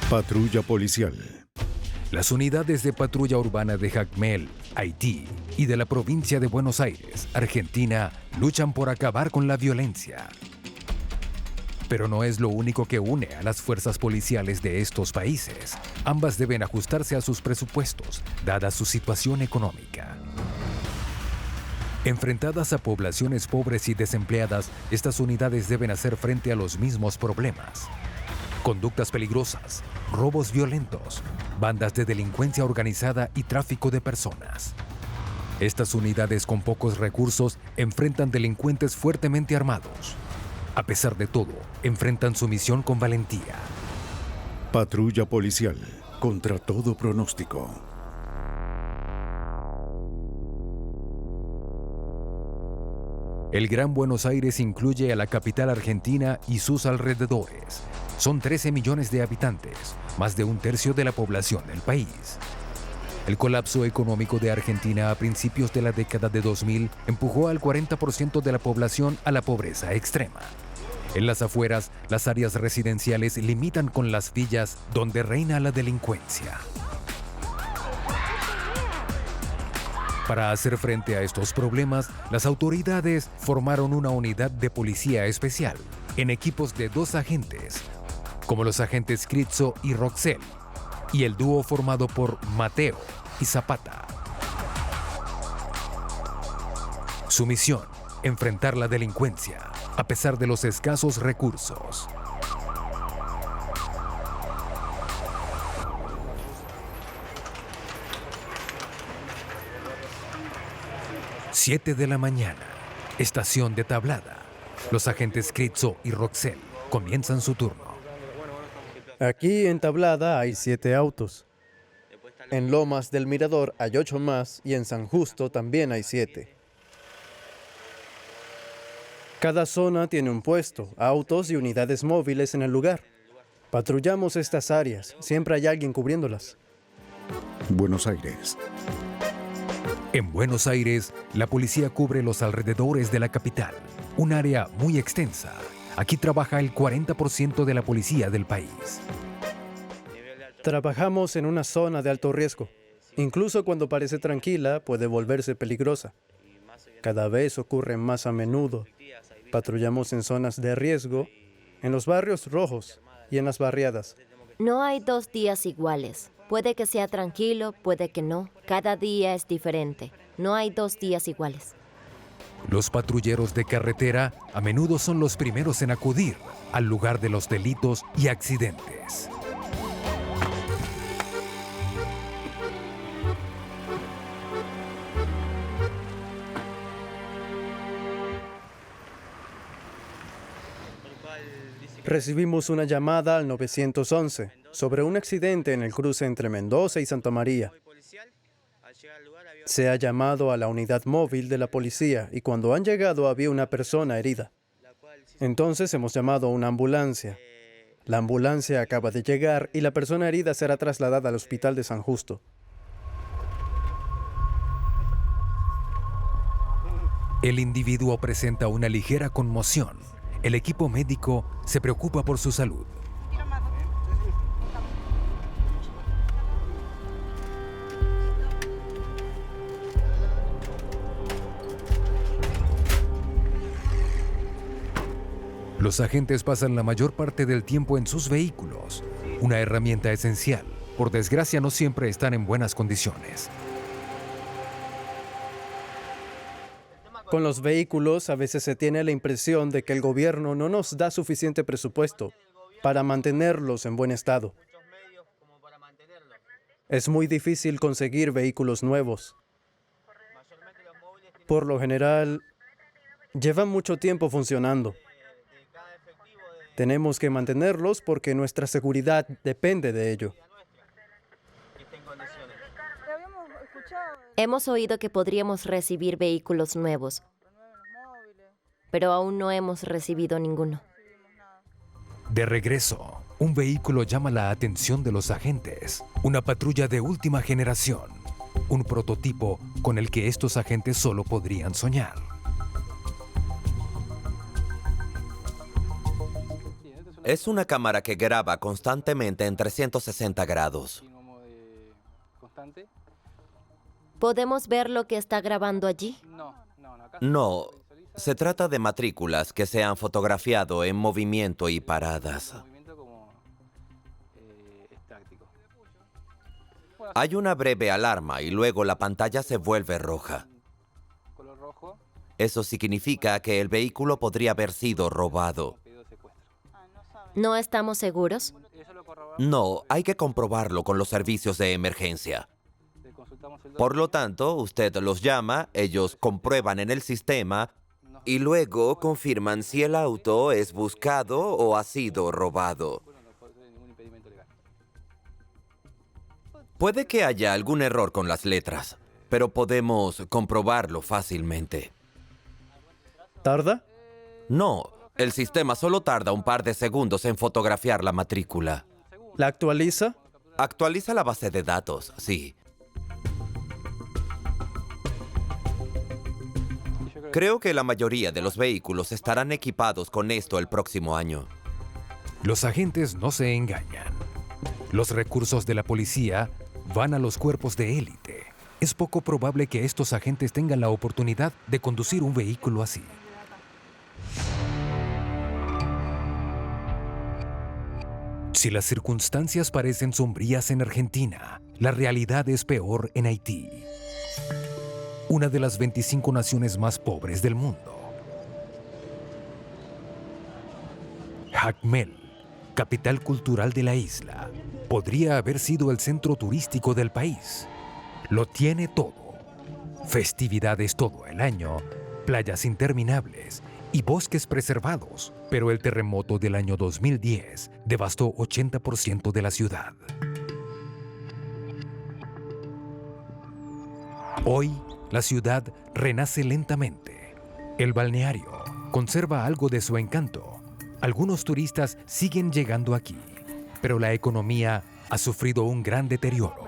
Patrulla policial. Las unidades de patrulla urbana de Jacmel, Haití, y de la provincia de Buenos Aires, Argentina, luchan por acabar con la violencia. Pero no es lo único que une a las fuerzas policiales de estos países. Ambas deben ajustarse a sus presupuestos, dada su situación económica. Enfrentadas a poblaciones pobres y desempleadas, estas unidades deben hacer frente a los mismos problemas. Conductas peligrosas, robos violentos, bandas de delincuencia organizada y tráfico de personas. Estas unidades con pocos recursos enfrentan delincuentes fuertemente armados. A pesar de todo, enfrentan su misión con valentía. Patrulla policial, contra todo pronóstico. El Gran Buenos Aires incluye a la capital argentina y sus alrededores. Son 13 millones de habitantes, más de un tercio de la población del país. El colapso económico de Argentina a principios de la década de 2000 empujó al 40% de la población a la pobreza extrema. En las afueras, las áreas residenciales limitan con las villas donde reina la delincuencia. Para hacer frente a estos problemas, las autoridades formaron una unidad de policía especial, en equipos de 2 agentes, como los agentes Critzo y Roxel, y el dúo formado por Mateo y Zapata. Su misión, enfrentar la delincuencia, a pesar de los escasos recursos. Siete de la mañana, estación de Tablada. Los agentes Critzo y Roxel comienzan su turno. Aquí en Tablada hay 7 autos. En Lomas del Mirador hay 8 más y en San Justo también hay 7. Cada zona tiene un puesto, autos y unidades móviles en el lugar. Patrullamos estas áreas, siempre hay alguien cubriéndolas. Buenos Aires. En Buenos Aires, la policía cubre los alrededores de la capital, un área muy extensa. Aquí trabaja el 40% de la policía del país. Trabajamos en una zona de alto riesgo. Incluso cuando parece tranquila, puede volverse peligrosa. Cada vez ocurre más a menudo. Patrullamos en zonas de riesgo, en los barrios rojos y en las barriadas. No hay 2 días iguales. Puede que sea tranquilo, puede que no. Cada día es diferente. No hay 2 días iguales. Los patrulleros de carretera a menudo son los primeros en acudir al lugar de los delitos y accidentes. Recibimos una llamada al 911 sobre un accidente en el cruce entre Mendoza y Santa María. Se ha llamado a la unidad móvil de la policía y cuando han llegado había una persona herida. Entonces hemos llamado a una ambulancia. La ambulancia acaba de llegar y la persona herida será trasladada al hospital de San Justo. El individuo presenta una ligera conmoción. El equipo médico se preocupa por su salud. Los agentes pasan la mayor parte del tiempo en sus vehículos, una herramienta esencial. Por desgracia, no siempre están en buenas condiciones. Con los vehículos a veces se tiene la impresión de que el gobierno no nos da suficiente presupuesto para mantenerlos en buen estado. Es muy difícil conseguir vehículos nuevos. Por lo general, llevan mucho tiempo funcionando. Tenemos que mantenerlos porque nuestra seguridad depende de ello. Hemos oído que podríamos recibir vehículos nuevos, pero aún no hemos recibido ninguno. De regreso, un vehículo llama la atención de los agentes. Una patrulla de última generación. Un prototipo con el que estos agentes solo podrían soñar. Es una cámara que graba constantemente en 360 grados. ¿Podemos ver lo que está grabando allí? No, se trata de matrículas que se han fotografiado en movimiento y paradas. Hay una breve alarma y luego la pantalla se vuelve roja. Eso significa que el vehículo podría haber sido robado. ¿No estamos seguros? No, hay que comprobarlo con los servicios de emergencia. Por lo tanto, usted los llama, ellos comprueban en el sistema y luego confirman si el auto es buscado o ha sido robado. Puede que haya algún error con las letras, pero podemos comprobarlo fácilmente. ¿Tarda? No, el sistema solo tarda un par de segundos en fotografiar la matrícula. ¿La actualiza? Actualiza la base de datos, sí. Creo que la mayoría de los vehículos estarán equipados con esto el próximo año. Los agentes no se engañan. Los recursos de la policía van a los cuerpos de élite. Es poco probable que estos agentes tengan la oportunidad de conducir un vehículo así. Si las circunstancias parecen sombrías en Argentina, la realidad es peor en Haití, una de las 25 naciones más pobres del mundo. Jacmel, capital cultural de la isla, podría haber sido el centro turístico del país. Lo tiene todo. Festividades todo el año, playas interminables y bosques preservados, pero el terremoto del año 2010 devastó 80% de la ciudad. Hoy, la ciudad renace lentamente. El balneario conserva algo de su encanto. Algunos turistas siguen llegando aquí, pero la economía ha sufrido un gran deterioro.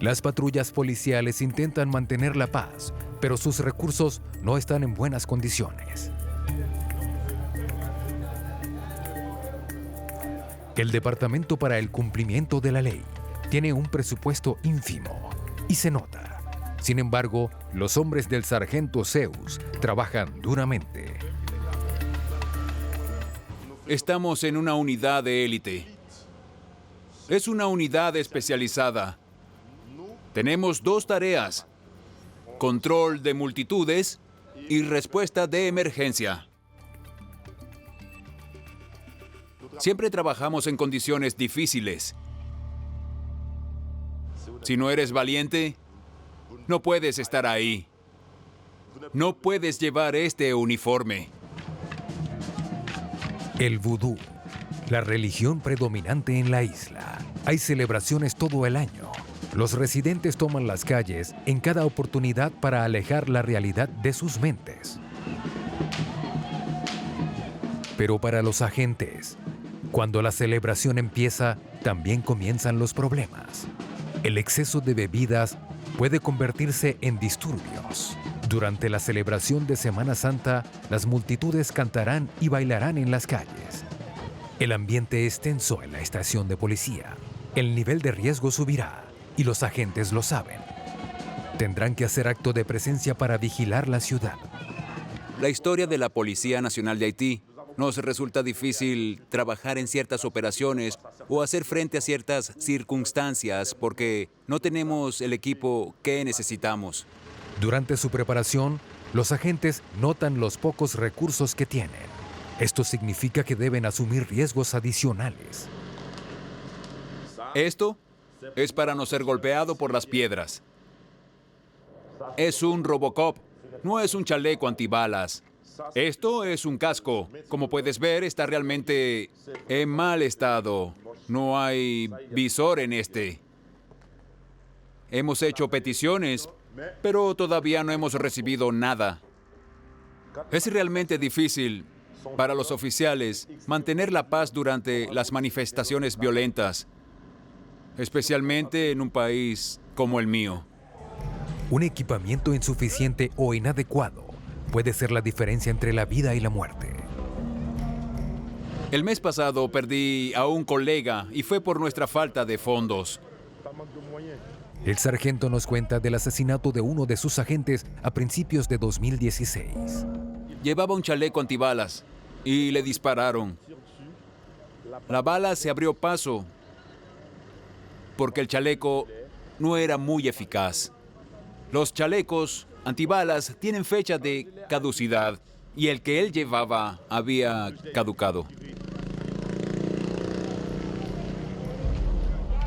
Las patrullas policiales intentan mantener la paz, pero sus recursos no están en buenas condiciones. El Departamento para el Cumplimiento de la Ley tiene un presupuesto ínfimo y se nota. Sin embargo, los hombres del sargento Zeus trabajan duramente. Estamos en una unidad de élite. Es una unidad especializada. Tenemos dos tareas: control de multitudes y respuesta de emergencia. Siempre trabajamos en condiciones difíciles. Si no eres valiente, no puedes estar ahí. No puedes llevar este uniforme. El vudú, la religión predominante en la isla. Hay celebraciones todo el año. Los residentes toman las calles en cada oportunidad para alejar la realidad de sus mentes. Pero para los agentes, cuando la celebración empieza, también comienzan los problemas. El exceso de bebidas puede convertirse en disturbios. Durante la celebración de Semana Santa, las multitudes cantarán y bailarán en las calles. El ambiente es tenso en la estación de policía. El nivel de riesgo subirá y los agentes lo saben. Tendrán que hacer acto de presencia para vigilar la ciudad. La historia de la Policía Nacional de Haití. Nos resulta difícil trabajar en ciertas operaciones o hacer frente a ciertas circunstancias porque no tenemos el equipo que necesitamos. Durante su preparación, los agentes notan los pocos recursos que tienen. Esto significa que deben asumir riesgos adicionales. Esto es para no ser golpeado por las piedras. Es un Robocop, no es un chaleco antibalas. Esto es un casco. Como puedes ver, está realmente en mal estado. No hay visor en este. Hemos hecho peticiones, pero todavía no hemos recibido nada. Es realmente difícil para los oficiales mantener la paz durante las manifestaciones violentas, especialmente en un país como el mío. Un equipamiento insuficiente o inadecuado puede ser la diferencia entre la vida y la muerte. El mes pasado perdí a un colega y fue por nuestra falta de fondos. El sargento nos cuenta del asesinato de uno de sus agentes a principios de 2016. Llevaba un chaleco antibalas y le dispararon. La bala se abrió paso porque el chaleco no era muy eficaz. Los chalecos antibalas tienen fecha de caducidad y el que él llevaba había caducado.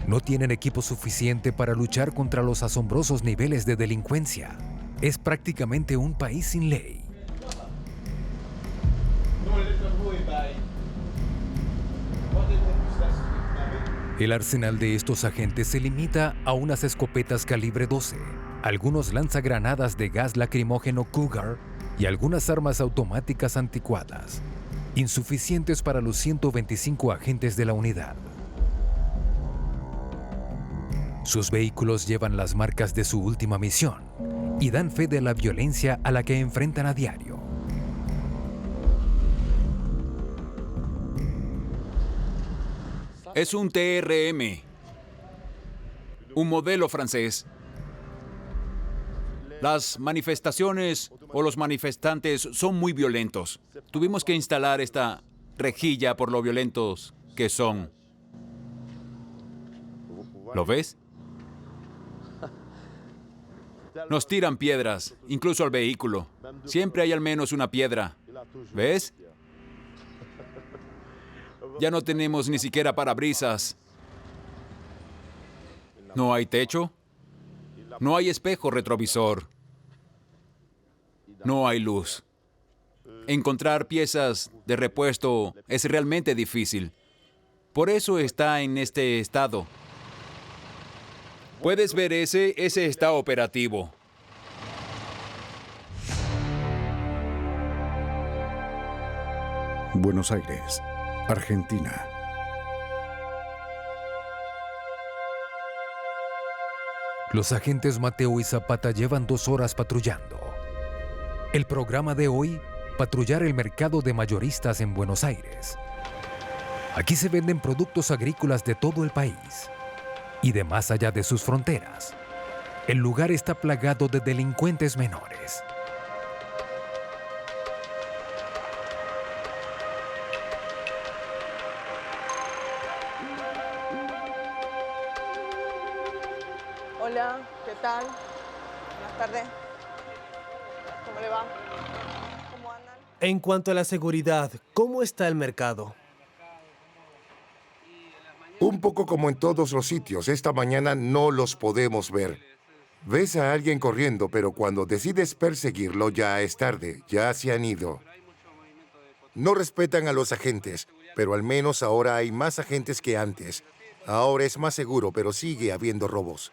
No tienen equipo suficiente para luchar contra los asombrosos niveles de delincuencia. Es prácticamente un país sin ley. El arsenal de estos agentes se limita a unas escopetas calibre 12, algunos lanzagranadas de gas lacrimógeno Cougar y algunas armas automáticas anticuadas, insuficientes para los 125 agentes de la unidad. Sus vehículos llevan las marcas de su última misión y dan fe de la violencia a la que enfrentan a diario. Es un TRM, un modelo francés. Las manifestaciones o los manifestantes son muy violentos. Tuvimos que instalar esta rejilla por lo violentos que son. ¿Lo ves? Nos tiran piedras, incluso al vehículo. Siempre hay al menos una piedra. ¿Ves? Ya no tenemos ni siquiera parabrisas. No hay techo. No hay espejo retrovisor. No hay luz. Encontrar piezas de repuesto es realmente difícil. Por eso está en este estado. Puedes ver ese está operativo. Buenos Aires, Argentina. Los agentes Mateo y Zapata llevan 2 horas patrullando. El programa de hoy, patrullar el mercado de mayoristas en Buenos Aires. Aquí se venden productos agrícolas de todo el país y de más allá de sus fronteras. El lugar está plagado de delincuentes menores. Hola, ¿qué tal? Buenas tardes. ¿Cómo le va? ¿Cómo andan? En cuanto a la seguridad, ¿cómo está el mercado? Un poco como en todos los sitios, esta mañana no los podemos ver. Ves a alguien corriendo, pero cuando decides perseguirlo ya es tarde, ya se han ido. No respetan a los agentes, pero al menos ahora hay más agentes que antes. Ahora es más seguro, pero sigue habiendo robos.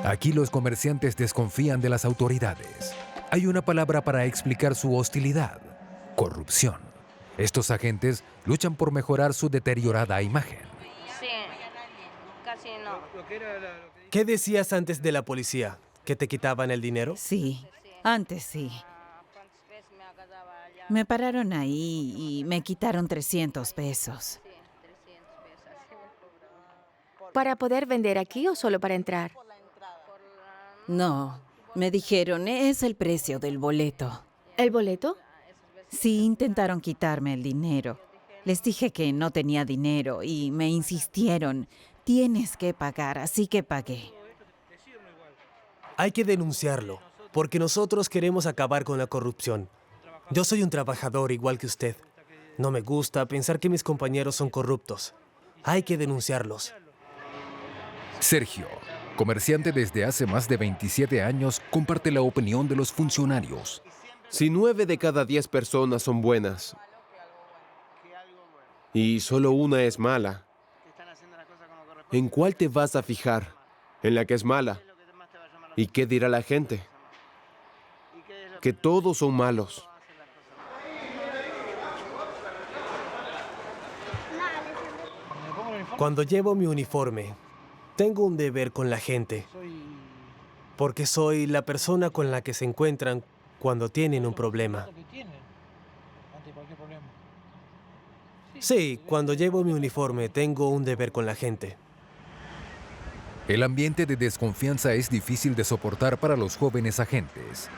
Aquí los comerciantes desconfían de las autoridades. Hay una palabra para explicar su hostilidad: corrupción. Estos agentes luchan por mejorar su deteriorada imagen. Sí, casi no. ¿Qué decías antes de la policía? ¿Que te quitaban el dinero? Sí, antes sí. Me pararon ahí y me quitaron 300 pesos. ¿Para poder vender aquí o solo para entrar? No, me dijeron, es el precio del boleto. ¿El boleto? Sí, intentaron quitarme el dinero. Les dije que no tenía dinero y me insistieron, tienes que pagar, así que pagué. Hay que denunciarlo, porque nosotros queremos acabar con la corrupción. Yo soy un trabajador igual que usted. No me gusta pensar que mis compañeros son corruptos. Hay que denunciarlos. Sergio, comerciante desde hace más de 27 años, comparte la opinión de los funcionarios. Si 9 de cada 10 personas son buenas y solo una es mala, ¿en cuál te vas a fijar? ¿En la que es mala? ¿Y qué dirá la gente? Que todos son malos. Cuando llevo mi uniforme, tengo un deber con la gente, porque soy la persona con la que se encuentran cuando tienen un problema. Sí, cuando llevo mi uniforme, tengo un deber con la gente. El ambiente de desconfianza es difícil de soportar para los jóvenes agentes.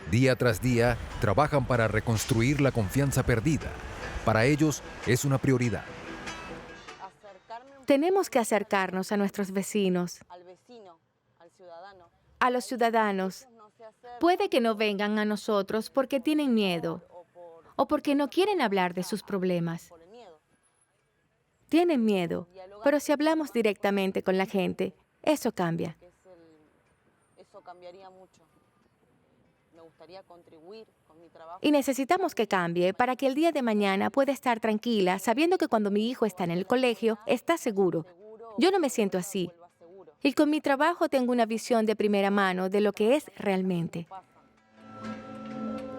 Día tras día, trabajan para reconstruir la confianza perdida. Para ellos, es una prioridad. Tenemos que acercarnos a nuestros vecinos, a los ciudadanos. Puede que no vengan a nosotros porque tienen miedo o porque no quieren hablar de sus problemas. Tienen miedo, pero si hablamos directamente con la gente, eso cambia. Eso cambiaría mucho. Me gustaría contribuir con mi trabajo. Y necesitamos que cambie para que el día de mañana pueda estar tranquila, sabiendo que cuando mi hijo está en el colegio, está seguro. Yo no me siento así. Y con mi trabajo tengo una visión de primera mano de lo que es realmente.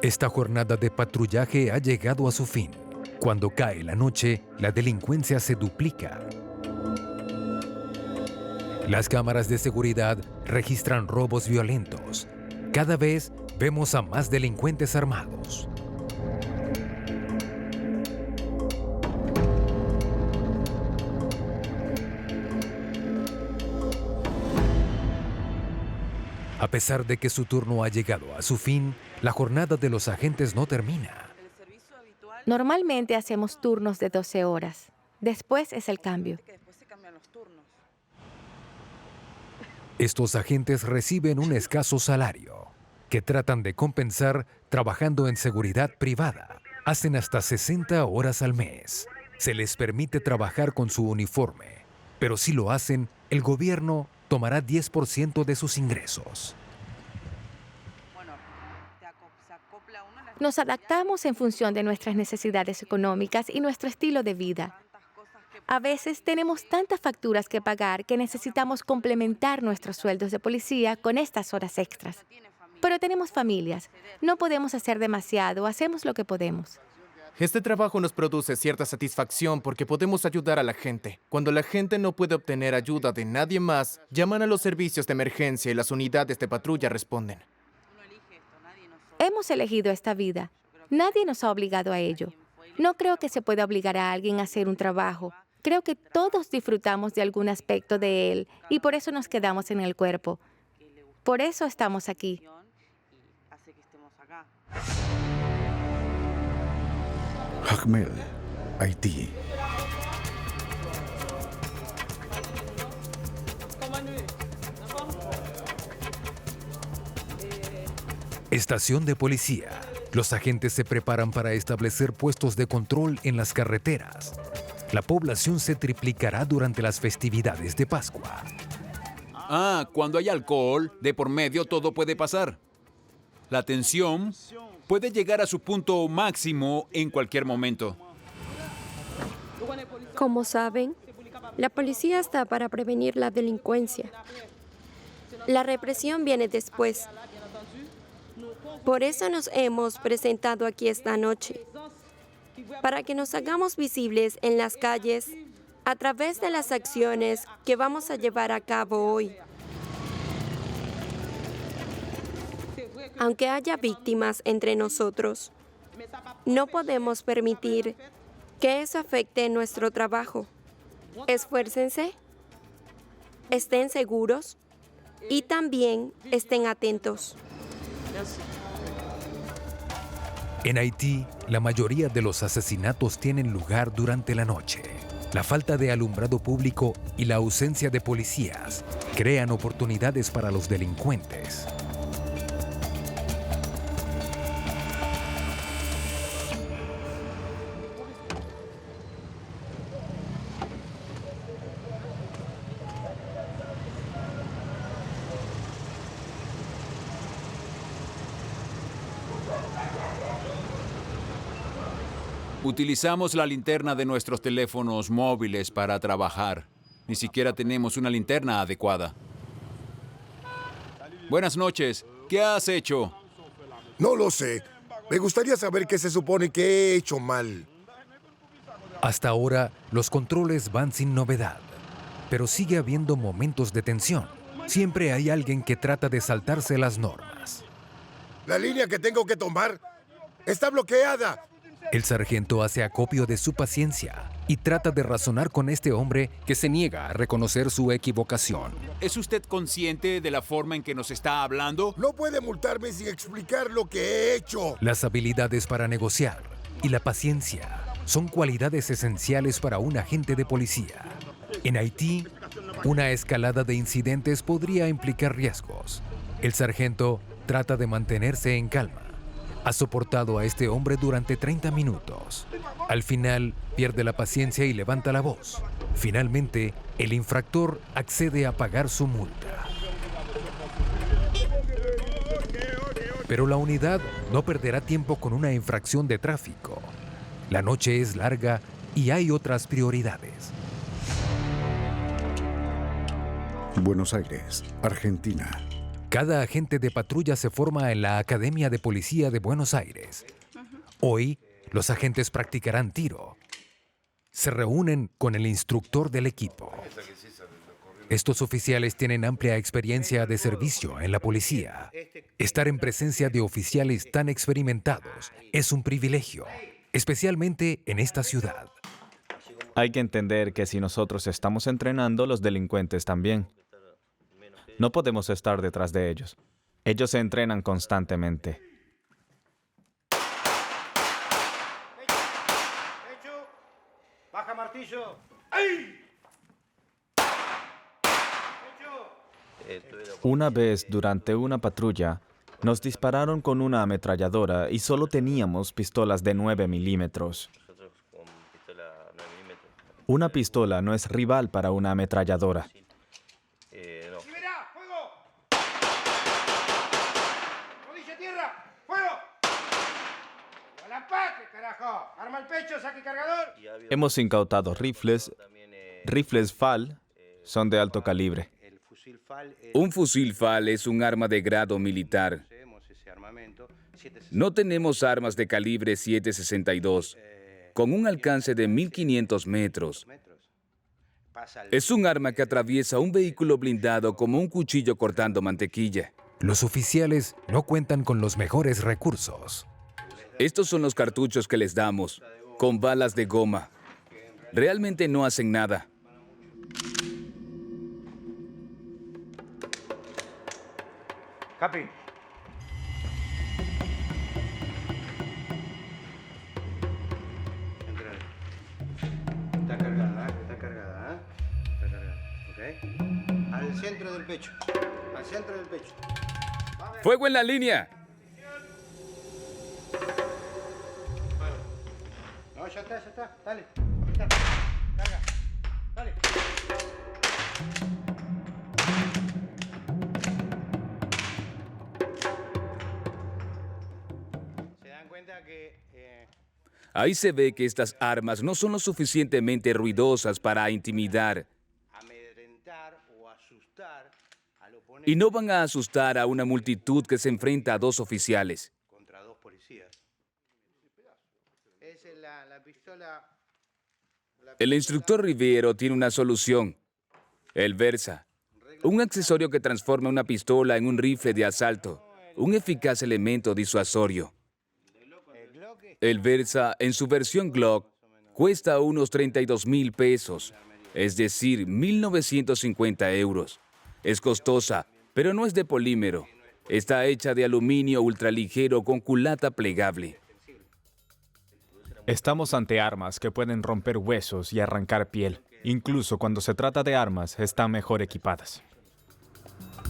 Esta jornada de patrullaje ha llegado a su fin. Cuando cae la noche, la delincuencia se duplica. Las cámaras de seguridad registran robos violentos. Cada vez vemos a más delincuentes armados. A pesar de que su turno ha llegado a su fin, la jornada de los agentes no termina. Normalmente hacemos turnos de 12 horas. Después es el cambio. Estos agentes reciben un escaso salario, que tratan de compensar trabajando en seguridad privada. Hacen hasta 60 horas al mes. Se les permite trabajar con su uniforme, pero si lo hacen, el gobierno tomará 10% de sus ingresos. Nos adaptamos en función de nuestras necesidades económicas y nuestro estilo de vida. A veces tenemos tantas facturas que pagar que necesitamos complementar nuestros sueldos de policía con estas horas extras. Pero tenemos familias. No podemos hacer demasiado, hacemos lo que podemos. Este trabajo nos produce cierta satisfacción porque podemos ayudar a la gente. Cuando la gente no puede obtener ayuda de nadie más, llaman a los servicios de emergencia y las unidades de patrulla responden. Hemos elegido esta vida. Nadie nos ha obligado a ello. No creo que se pueda obligar a alguien a hacer un trabajo. Creo que todos disfrutamos de algún aspecto de él y por eso nos quedamos en el cuerpo. Por eso estamos aquí. Jacmel, Haití. Estación de policía. Los agentes se preparan para establecer puestos de control en las carreteras. La población se triplicará durante las festividades de Pascua. Cuando hay alcohol, de por medio todo puede pasar. La tensión puede llegar a su punto máximo en cualquier momento. Como saben, la policía está para prevenir la delincuencia. La represión viene después. Por eso nos hemos presentado aquí esta noche, para que nos hagamos visibles en las calles a través de las acciones que vamos a llevar a cabo hoy. Aunque haya víctimas entre nosotros, no podemos permitir que eso afecte nuestro trabajo. Esfuércense, estén seguros y también estén atentos. En Haití, la mayoría de los asesinatos tienen lugar durante la noche. La falta de alumbrado público y la ausencia de policías crean oportunidades para los delincuentes. Utilizamos la linterna de nuestros teléfonos móviles para trabajar. Ni siquiera tenemos una linterna adecuada. Buenas noches. ¿Qué has hecho? No lo sé. Me gustaría saber qué se supone que he hecho mal. Hasta ahora, los controles van sin novedad, pero sigue habiendo momentos de tensión. Siempre hay alguien que trata de saltarse las normas. La línea que tengo que tomar está bloqueada. El sargento hace acopio de su paciencia y trata de razonar con este hombre que se niega a reconocer su equivocación. ¿Es usted consciente de la forma en que nos está hablando? No puede multarme sin explicar lo que he hecho. Las habilidades para negociar y la paciencia son cualidades esenciales para un agente de policía. En Haití, una escalada de incidentes podría implicar riesgos. El sargento trata de mantenerse en calma. Ha soportado a este hombre durante 30 minutos. Al final, pierde la paciencia y levanta la voz. Finalmente, el infractor accede a pagar su multa. Pero la unidad no perderá tiempo con una infracción de tráfico. La noche es larga y hay otras prioridades. Buenos Aires, Argentina. Cada agente de patrulla se forma en la Academia de Policía de Buenos Aires. Hoy, los agentes practicarán tiro. Se reúnen con el instructor del equipo. Estos oficiales tienen amplia experiencia de servicio en la policía. Estar en presencia de oficiales tan experimentados es un privilegio, especialmente en esta ciudad. Hay que entender que si nosotros estamos entrenando, los delincuentes también. No podemos estar detrás de ellos. Ellos se entrenan constantemente. Baja martillo. ¡Ay! Una vez, durante una patrulla, nos dispararon con una ametralladora y solo teníamos pistolas de 9 milímetros. Una pistola no es rival para una ametralladora. Arma el pecho, saque cargador. Hemos incautado rifles. Rifles FAL son de alto calibre. Un fusil FAL es un arma de grado militar. No tenemos armas de calibre 7.62, con un alcance de 1.500 metros. Es un arma que atraviesa un vehículo blindado como un cuchillo cortando mantequilla. Los oficiales no cuentan con los mejores recursos. Estos son los cartuchos que les damos, con balas de goma. Realmente no hacen nada. Capi. Está cargada, ¿eh? Está cargada, ¿eh? Está cargada, ¿ok? Al centro del pecho. Al centro del pecho. ¡Fuego en la línea! No, ya está. Dale. Capitán. Carga. Dale. Se dan cuenta que... Ahí se ve que estas armas no son lo suficientemente ruidosas para intimidar. amedrentar o asustar al oponente Y no van a asustar a una multitud que se enfrenta a dos oficiales. contra dos policías. Es la pistola... El instructor Riviero tiene una solución. El Versa. Un accesorio que transforma una pistola en un rifle de asalto. Un eficaz elemento disuasorio. El Versa, en su versión Glock, cuesta unos 32,000 pesos. Es decir, 1.950 euros. Es costosa, pero no es de polímero. Está hecha de aluminio ultraligero con culata plegable. Estamos ante armas que pueden romper huesos y arrancar piel. Incluso cuando se trata de armas, están mejor equipadas.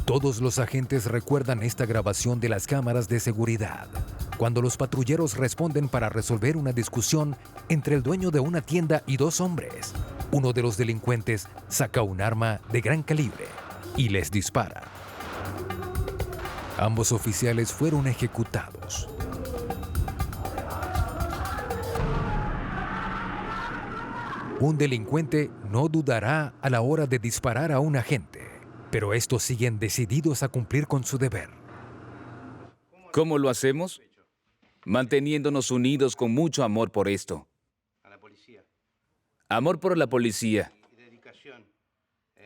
Todos los agentes recuerdan esta grabación de las cámaras de seguridad, cuando los patrulleros responden para resolver una discusión entre el dueño de una tienda y dos hombres. Uno de los delincuentes saca un arma de gran calibre y les dispara. Ambos oficiales fueron ejecutados. Un delincuente no dudará a la hora de disparar a un agente, pero estos siguen decididos a cumplir con su deber. ¿Cómo lo hacemos? Manteniéndonos unidos con mucho amor por esto. Amor por la policía.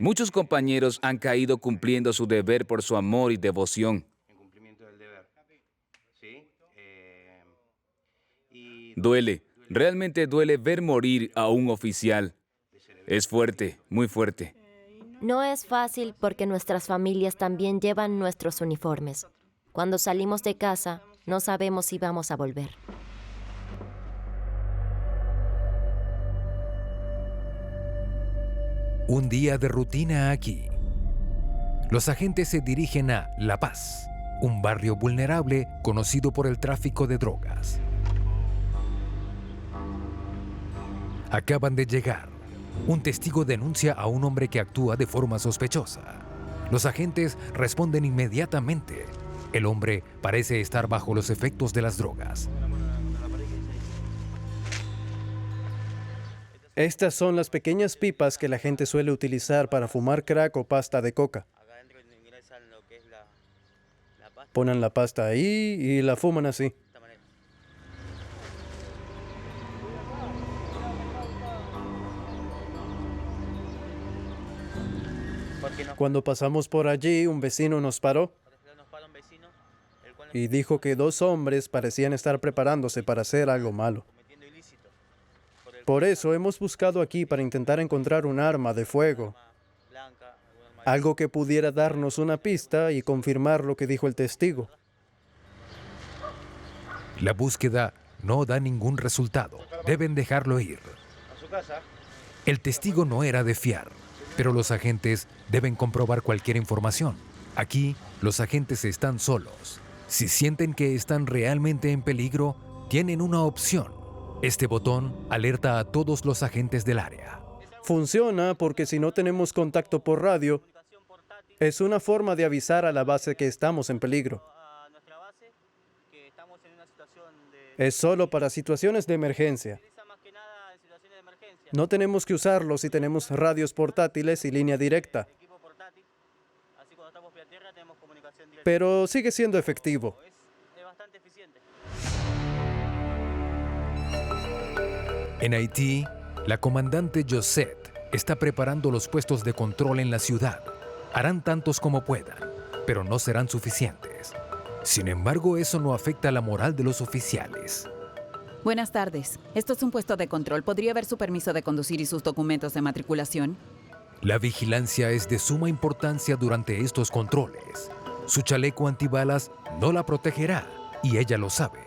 Muchos compañeros han caído cumpliendo su deber por su amor y devoción. Duele, realmente duele ver morir a un oficial. Es fuerte, muy fuerte. No es fácil porque nuestras familias también llevan nuestros uniformes. Cuando salimos de casa, no sabemos si vamos a volver. Un día de rutina aquí. Los agentes se dirigen a La Paz, un barrio vulnerable conocido por el tráfico de drogas. Acaban de llegar. Un testigo denuncia a un hombre que actúa de forma sospechosa. Los agentes responden inmediatamente. El hombre parece estar bajo los efectos de las drogas. Estas son las pequeñas pipas que la gente suele utilizar para fumar crack o pasta de coca. Ponen la pasta ahí y la fuman así. Cuando pasamos por allí, un vecino nos paró y dijo que 2 hombres parecían estar preparándose para hacer algo malo. Por eso hemos buscado aquí para intentar encontrar un arma de fuego, algo que pudiera darnos una pista y confirmar lo que dijo el testigo. La búsqueda no da ningún resultado. Deben dejarlo ir. El testigo no era de fiar, pero los agentes deben comprobar cualquier información. Aquí, los agentes están solos. Si sienten que están realmente en peligro, tienen una opción. Este botón alerta a todos los agentes del área. Funciona porque si no tenemos contacto por radio, es una forma de avisar a la base que estamos en peligro. Es solo para situaciones de emergencia. No tenemos que usarlo si tenemos radios portátiles y línea directa. Pero sigue siendo efectivo. En Haití, la comandante Josette está preparando los puestos de control en la ciudad. Harán tantos como puedan, pero no serán suficientes. Sin embargo, eso no afecta la moral de los oficiales. Buenas tardes. Esto es un puesto de control. ¿Podría ver su permiso de conducir y sus documentos de matriculación? La vigilancia es de suma importancia durante estos controles. Su chaleco antibalas no la protegerá, y ella lo sabe.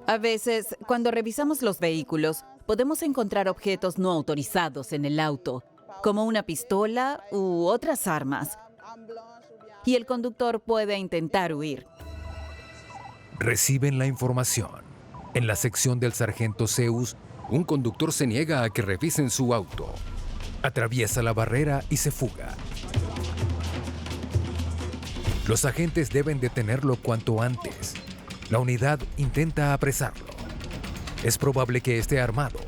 A veces, cuando revisamos los vehículos, podemos encontrar objetos no autorizados en el auto, como una pistola u otras armas. Y el conductor puede intentar huir. Reciben la información. En la sección del sargento Zeus, un conductor se niega a que revisen su auto. Atraviesa la barrera y se fuga. Los agentes deben detenerlo cuanto antes. La unidad intenta apresarlo. Es probable que esté armado.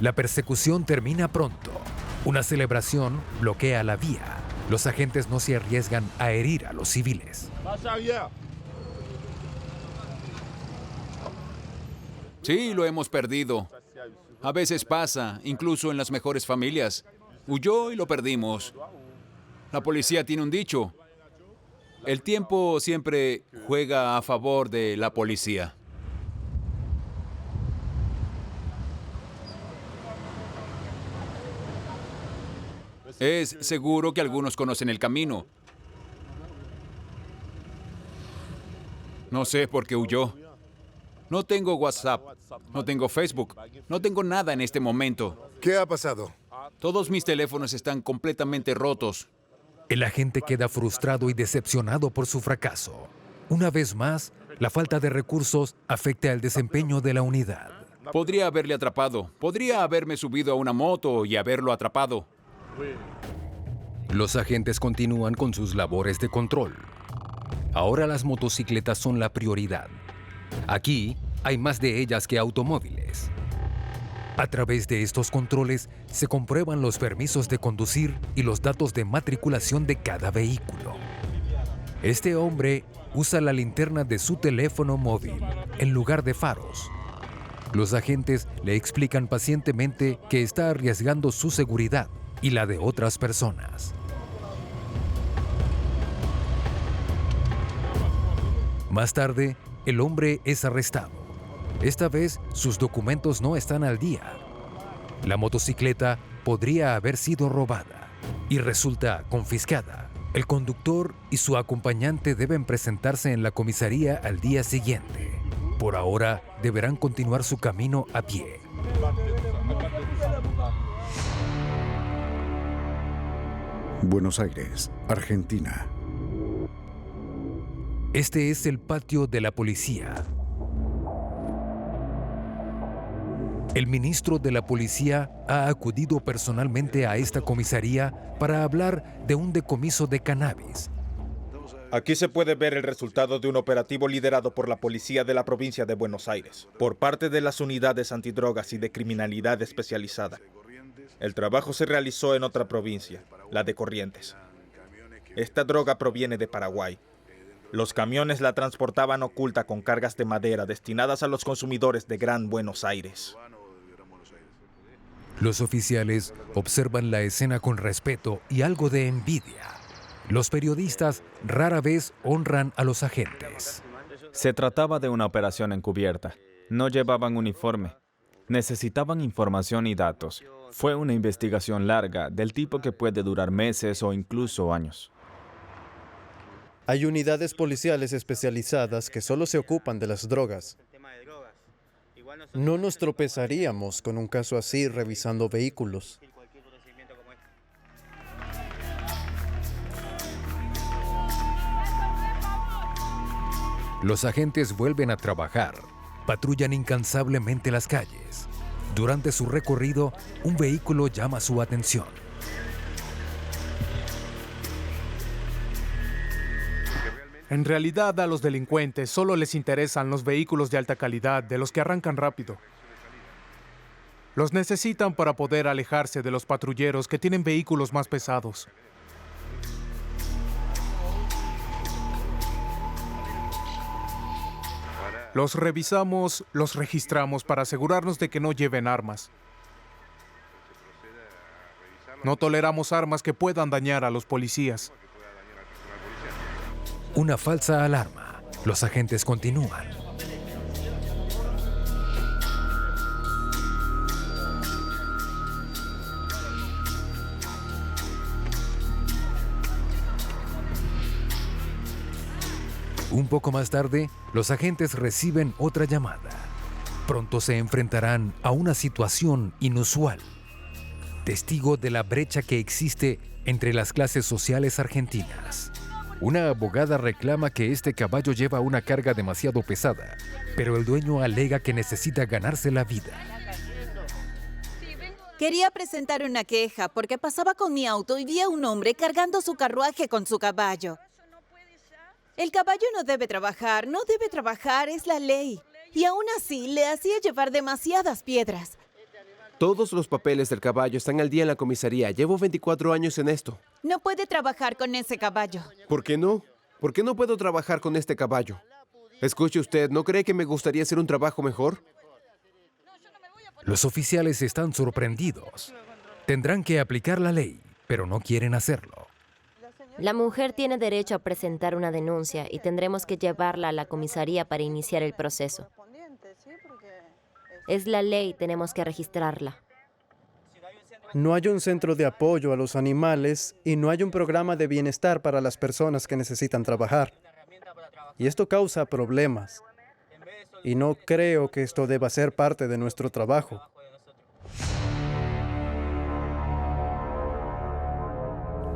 La persecución termina pronto. Una celebración bloquea la vía. Los agentes no se arriesgan a herir a los civiles. Sí, lo hemos perdido. A veces pasa, incluso en las mejores familias. Huyó y lo perdimos. La policía tiene un dicho. El tiempo siempre juega a favor de la policía. Es seguro que algunos conocen el camino. No sé por qué huyó. No tengo WhatsApp, no tengo Facebook, no tengo nada en este momento. ¿Qué ha pasado? Todos mis teléfonos están completamente rotos. El agente queda frustrado y decepcionado por su fracaso. Una vez más, la falta de recursos afecta el desempeño de la unidad. Podría haberle atrapado. Podría haberme subido a una moto y haberlo atrapado. Los agentes continúan con sus labores de control. Ahora las motocicletas son la prioridad. Aquí hay más de ellas que automóviles. A través de estos controles se comprueban los permisos de conducir y los datos de matriculación de cada vehículo. Este hombre usa la linterna de su teléfono móvil en lugar de faros. Los agentes le explican pacientemente que está arriesgando su seguridad y la de otras personas. Más tarde, el hombre es arrestado. Esta vez, sus documentos no están al día. La motocicleta podría haber sido robada y resulta confiscada. El conductor y su acompañante deben presentarse en la comisaría al día siguiente. Por ahora, deberán continuar su camino a pie. Buenos Aires, Argentina. Este es el patio de la policía. El ministro de la policía ha acudido personalmente a esta comisaría para hablar de un decomiso de cannabis. Aquí se puede ver el resultado de un operativo liderado por la policía de la provincia de Buenos Aires, por parte de las unidades antidrogas y de criminalidad especializada. El trabajo se realizó en otra provincia, la de Corrientes. Esta droga proviene de Paraguay. Los camiones la transportaban oculta con cargas de madera destinadas a los consumidores de Gran Buenos Aires. Los oficiales observan la escena con respeto y algo de envidia. Los periodistas rara vez honran a los agentes. Se trataba de una operación encubierta. No llevaban uniforme. Necesitaban información y datos. Fue una investigación larga, del tipo que puede durar meses o incluso años. Hay unidades policiales especializadas que solo se ocupan de las drogas. No nos tropezaríamos con un caso así revisando vehículos. Los agentes vuelven a trabajar. Patrullan incansablemente las calles. Durante su recorrido, un vehículo llama su atención. En realidad, a los delincuentes solo les interesan los vehículos de alta calidad, de los que arrancan rápido. Los necesitan para poder alejarse de los patrulleros que tienen vehículos más pesados. Los revisamos, los registramos para asegurarnos de que no lleven armas. No toleramos armas que puedan dañar a los policías. Una falsa alarma. Los agentes continúan. Un poco más tarde, los agentes reciben otra llamada. Pronto se enfrentarán a una situación inusual. Testigo de la brecha que existe entre las clases sociales argentinas. Una abogada reclama que este caballo lleva una carga demasiado pesada, pero el dueño alega que necesita ganarse la vida. Quería presentar una queja porque pasaba con mi auto y vi a un hombre cargando su carruaje con su caballo. El caballo no debe trabajar, es la ley. Y aún así le hacía llevar demasiadas piedras. Todos los papeles del caballo están al día en la comisaría. Llevo 24 años en esto. No puede trabajar con ese caballo. ¿Por qué no? ¿Por qué no puedo trabajar con este caballo? Escuche usted, ¿no cree que me gustaría hacer un trabajo mejor? Los oficiales están sorprendidos. Tendrán que aplicar la ley, pero no quieren hacerlo. La mujer tiene derecho a presentar una denuncia y tendremos que llevarla a la comisaría para iniciar el proceso. Es la ley, tenemos que registrarla. No hay un centro de apoyo a los animales y no hay un programa de bienestar para las personas que necesitan trabajar. Y esto causa problemas. Y no creo que esto deba ser parte de nuestro trabajo.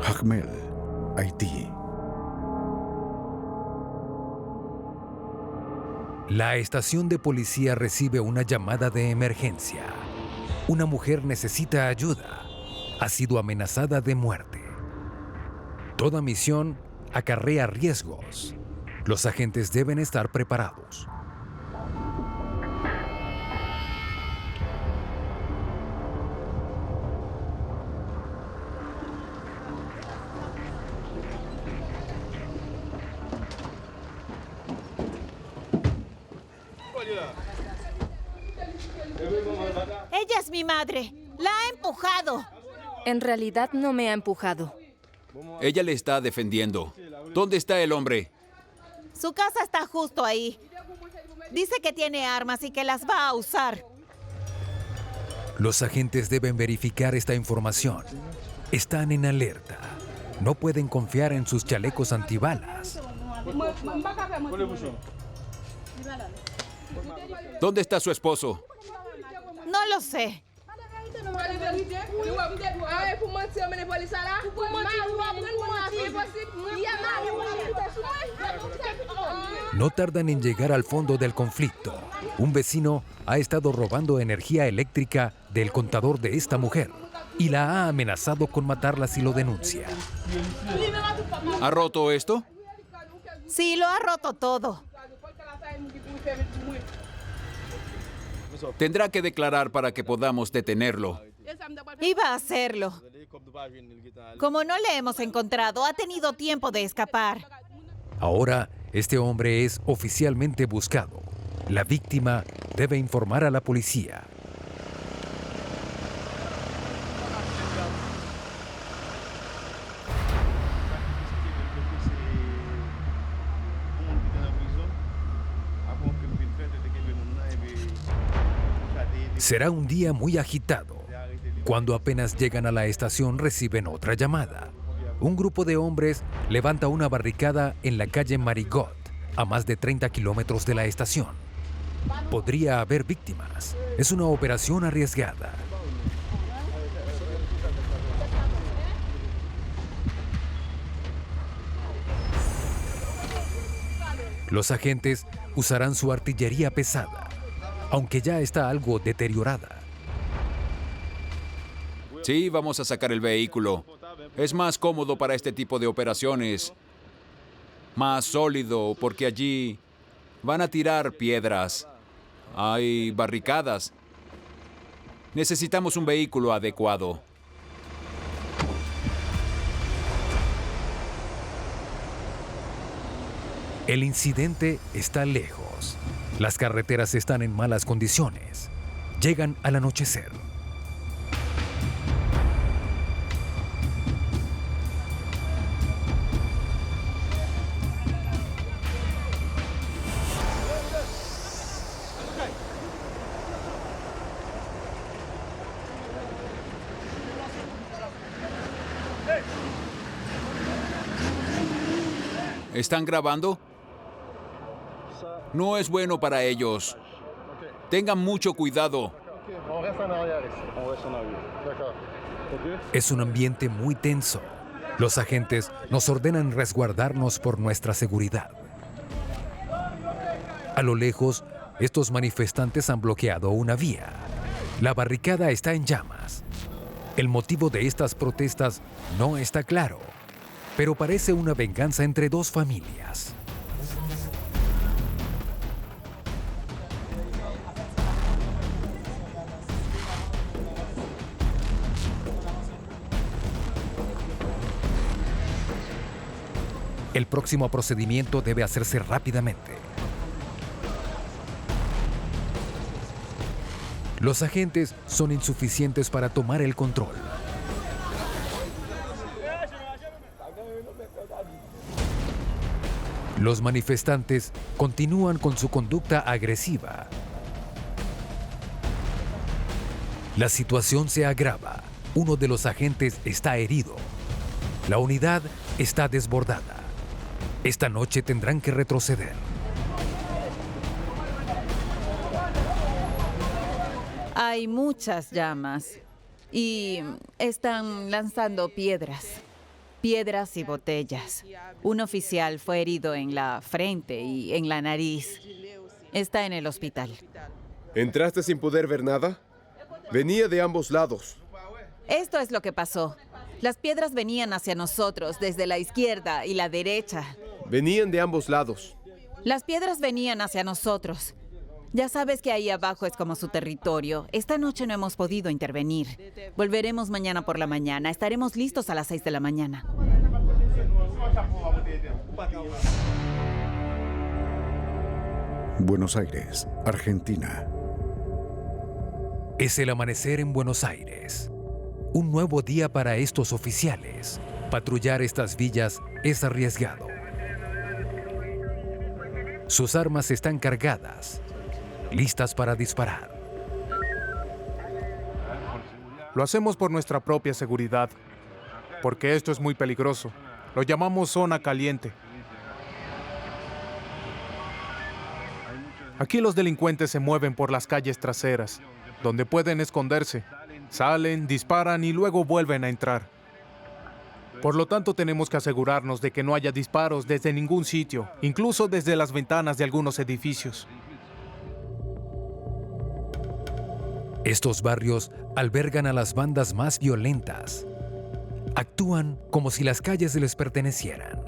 Jacmel, Haití. La estación de policía recibe una llamada de emergencia. Una mujer necesita ayuda. Ha sido amenazada de muerte. Toda misión acarrea riesgos. Los agentes deben estar preparados. Ella es mi madre. La ha empujado. En realidad no me ha empujado. Ella le está defendiendo. ¿Dónde está el hombre? Su casa está justo ahí. Dice que tiene armas y que las va a usar. Los agentes deben verificar esta información. Están en alerta. No pueden confiar en sus chalecos antibalas. ¿Dónde está su esposo? No lo sé. No tardan en llegar al fondo del conflicto. Un vecino ha estado robando energía eléctrica del contador de esta mujer y la ha amenazado con matarla si lo denuncia. ¿Ha roto esto? Sí, lo ha roto todo. Tendrá que declarar para que podamos detenerlo. Iba a hacerlo. Como no le hemos encontrado, ha tenido tiempo de escapar. Ahora, este hombre es oficialmente buscado. La víctima debe informar a la policía. Será un día muy agitado. Cuando apenas llegan a la estación reciben otra llamada. Un grupo de hombres levanta una barricada en la calle Marigot, a más de 30 kilómetros de la estación. Podría haber víctimas. Es una operación arriesgada. Los agentes usarán su artillería pesada, aunque ya está algo deteriorada. Sí, vamos a sacar el vehículo. Es más cómodo para este tipo de operaciones. Más sólido, porque allí van a tirar piedras. Hay barricadas. Necesitamos un vehículo adecuado. El incidente está lejos. Las carreteras están en malas condiciones. Llegan al anochecer. ¿Están grabando? No es bueno para ellos. Tengan mucho cuidado. Es un ambiente muy tenso. Los agentes nos ordenan resguardarnos por nuestra seguridad. A lo lejos, estos manifestantes han bloqueado una vía. La barricada está en llamas. El motivo de estas protestas no está claro, pero parece una venganza entre dos familias. El próximo procedimiento debe hacerse rápidamente. Los agentes son insuficientes para tomar el control. Los manifestantes continúan con su conducta agresiva. La situación se agrava. Uno de los agentes está herido. La unidad está desbordada. Esta noche tendrán que retroceder. Hay muchas llamas y están lanzando piedras. Piedras y botellas. Un oficial fue herido en la frente y en la nariz. Está en el hospital. ¿Entraste sin poder ver nada? Venía de ambos lados. Esto es lo que pasó. Las piedras venían hacia nosotros desde la izquierda y la derecha. Venían de ambos lados. Las piedras venían hacia nosotros. Ya sabes que ahí abajo es como su territorio. Esta noche no hemos podido intervenir. Volveremos mañana por la mañana. Estaremos listos a las 6 de la mañana. Buenos Aires, Argentina. Es el amanecer en Buenos Aires. Un nuevo día para estos oficiales. Patrullar estas villas es arriesgado. Sus armas están cargadas, listas para disparar. Lo hacemos por nuestra propia seguridad, porque esto es muy peligroso. Lo llamamos zona caliente. Aquí los delincuentes se mueven por las calles traseras, donde pueden esconderse. Salen, disparan y luego vuelven a entrar. Por lo tanto, tenemos que asegurarnos de que no haya disparos desde ningún sitio, incluso desde las ventanas de algunos edificios. Estos barrios albergan a las bandas más violentas. Actúan como si las calles les pertenecieran.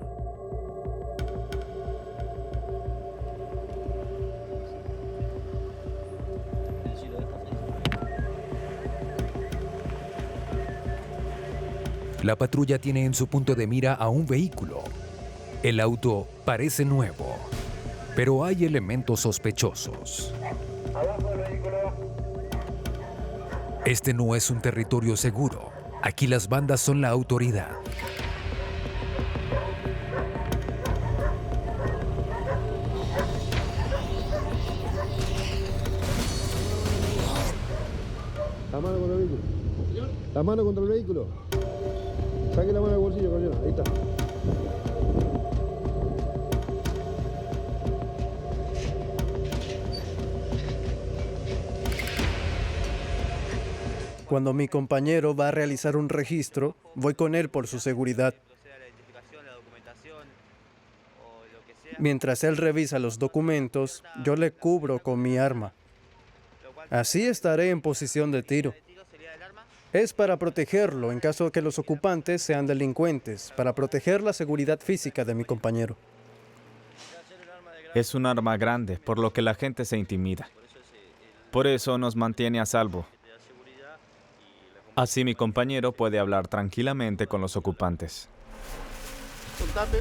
La patrulla tiene en su punto de mira a un vehículo. El auto parece nuevo, pero hay elementos sospechosos. Este no es un territorio seguro. Aquí las bandas son la autoridad. La mano contra el vehículo. La mano contra el vehículo. Saque la mano del bolsillo, caballero. Ahí está. Cuando mi compañero va a realizar un registro, voy con él por su seguridad. Mientras él revisa los documentos, yo le cubro con mi arma. Así estaré en posición de tiro. Es para protegerlo en caso de que los ocupantes sean delincuentes, para proteger la seguridad física de mi compañero. Es un arma grande, por lo que la gente se intimida. Por eso nos mantiene a salvo. Así mi compañero puede hablar tranquilamente con los ocupantes. Contate.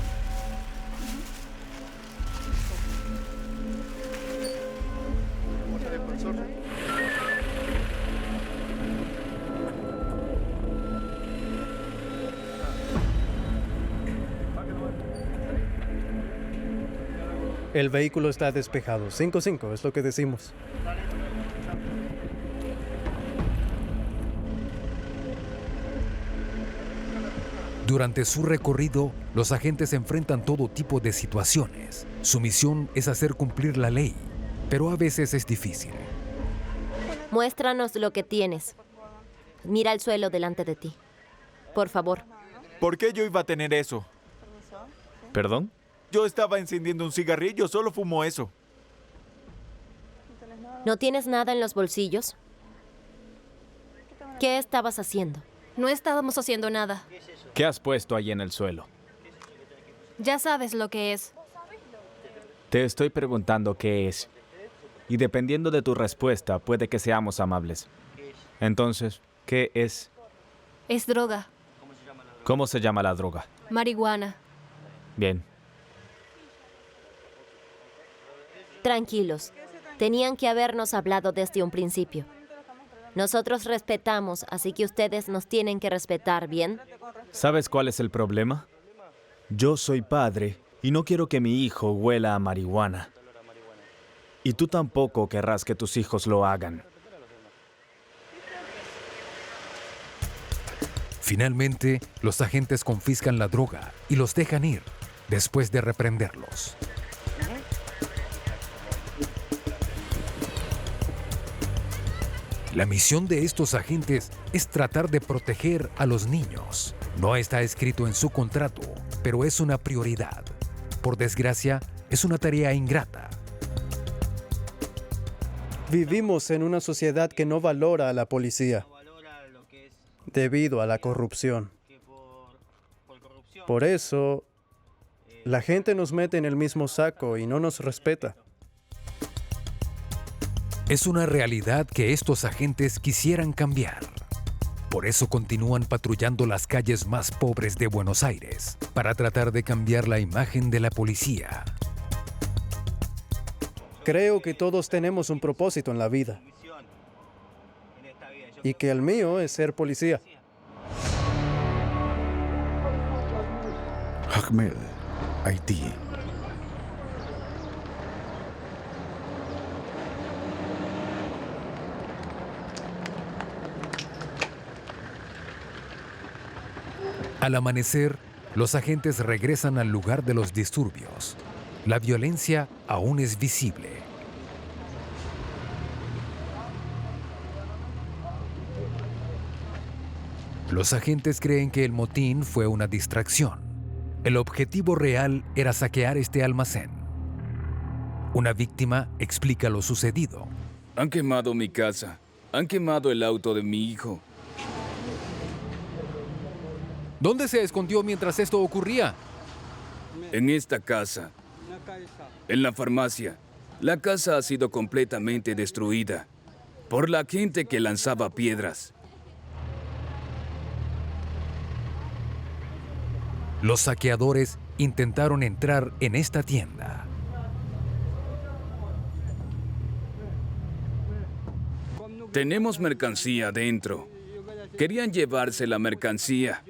El vehículo está despejado. 5-5 es lo que decimos. Durante su recorrido, los agentes enfrentan todo tipo de situaciones. Su misión es hacer cumplir la ley, pero a veces es difícil. Muéstranos lo que tienes. Mira el suelo delante de ti. Por favor. ¿Por qué yo iba a tener eso? ¿Perdón? Yo estaba encendiendo un cigarrillo, solo fumo eso. ¿No tienes nada en los bolsillos? ¿Qué estabas haciendo? No estábamos haciendo nada. ¿Qué has puesto ahí en el suelo? Ya sabes lo que es. Te estoy preguntando qué es. Y dependiendo de tu respuesta, puede que seamos amables. Entonces, ¿qué es? Es droga. ¿Cómo se llama la droga? Marihuana. Bien. Tranquilos. Tenían que habernos hablado desde un principio. Nosotros respetamos, así que ustedes nos tienen que respetar, ¿bien? ¿Sabes cuál es el problema? Yo soy padre y no quiero que mi hijo huela a marihuana. Y tú tampoco querrás que tus hijos lo hagan. Finalmente, los agentes confiscan la droga y los dejan ir, después de reprenderlos. La misión de estos agentes es tratar de proteger a los niños. No está escrito en su contrato, pero es una prioridad. Por desgracia, es una tarea ingrata. Vivimos en una sociedad que no valora a la policía debido a la corrupción. Por eso, La gente nos mete en el mismo saco y no nos respeta. Es una realidad que estos agentes quisieran cambiar. Por eso continúan patrullando las calles más pobres de Buenos Aires, para tratar de cambiar la imagen de la policía. Creo que todos tenemos un propósito en la vida. Y que el mío es ser policía. Jacmel, Haití. Al amanecer, los agentes regresan al lugar de los disturbios. La violencia aún es visible. Los agentes creen que el motín fue una distracción. El objetivo real era saquear este almacén. Una víctima explica lo sucedido. Han quemado mi casa. Han quemado el auto de mi hijo. ¿Dónde se escondió mientras esto ocurría? En esta casa. En la farmacia. La casa ha sido completamente destruida por la gente que lanzaba piedras. Los saqueadores intentaron entrar en esta tienda. Tenemos mercancía dentro. Querían llevarse la mercancía.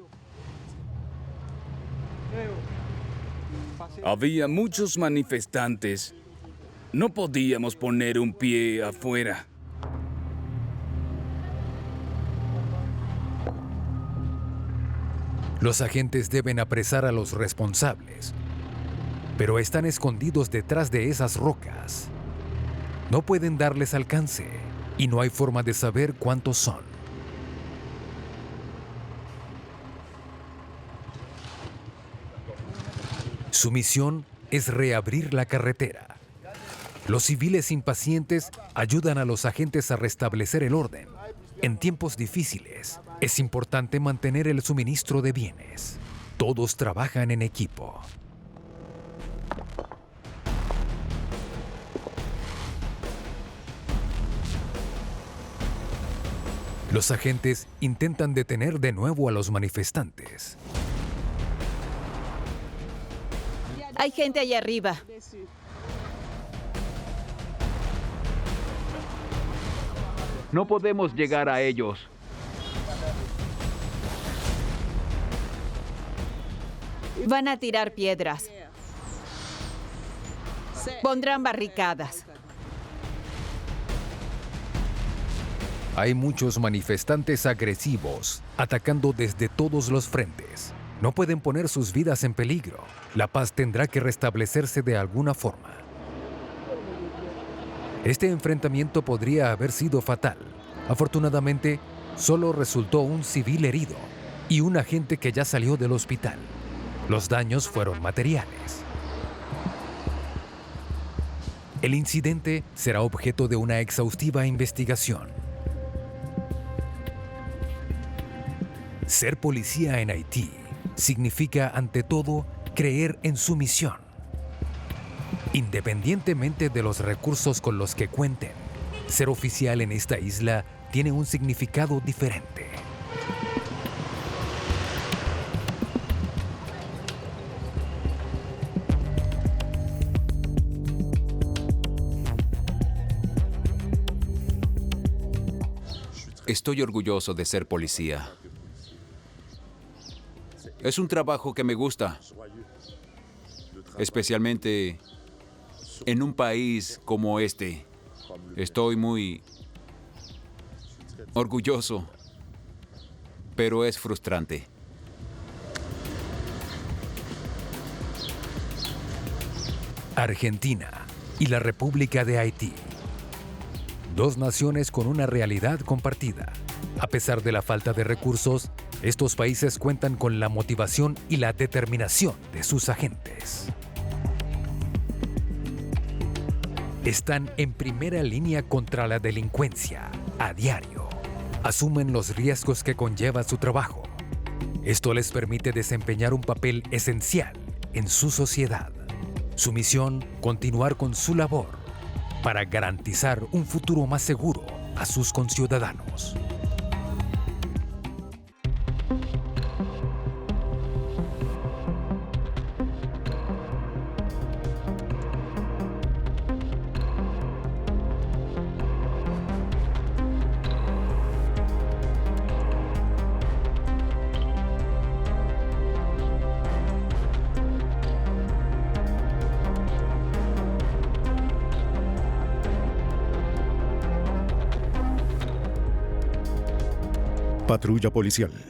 Había muchos manifestantes. No podíamos poner un pie afuera. Los agentes deben apresar a los responsables, pero están escondidos detrás de esas rocas. No pueden darles alcance y no hay forma de saber cuántos son. Su misión es reabrir la carretera. Los civiles impacientes ayudan a los agentes a restablecer el orden. En tiempos difíciles, es importante mantener el suministro de bienes. Todos trabajan en equipo. Los agentes intentan detener de nuevo a los manifestantes. Hay gente allá arriba. No podemos llegar a ellos. Van a tirar piedras. Pondrán barricadas. Hay muchos manifestantes agresivos, atacando desde todos los frentes. No pueden poner sus vidas en peligro. La paz tendrá que restablecerse de alguna forma. Este enfrentamiento podría haber sido fatal. Afortunadamente, solo resultó un civil herido y un agente que ya salió del hospital. Los daños fueron materiales. El incidente será objeto de una exhaustiva investigación. Ser policía en Haití significa, ante todo, creer en su misión. Independientemente de los recursos con los que cuenten, ser oficial en esta isla tiene un significado diferente. Estoy orgulloso de ser policía. Es un trabajo que me gusta, especialmente en un país como este. Estoy muy orgulloso, pero es frustrante. Argentina y la República de Haití. Dos naciones con una realidad compartida. A pesar de la falta de recursos, estos países cuentan con la motivación y la determinación de sus agentes. Están en primera línea contra la delincuencia a diario. Asumen los riesgos que conlleva su trabajo. Esto les permite desempeñar un papel esencial en su sociedad. Su misión, continuar con su labor para garantizar un futuro más seguro a sus conciudadanos. Patrulla Policial.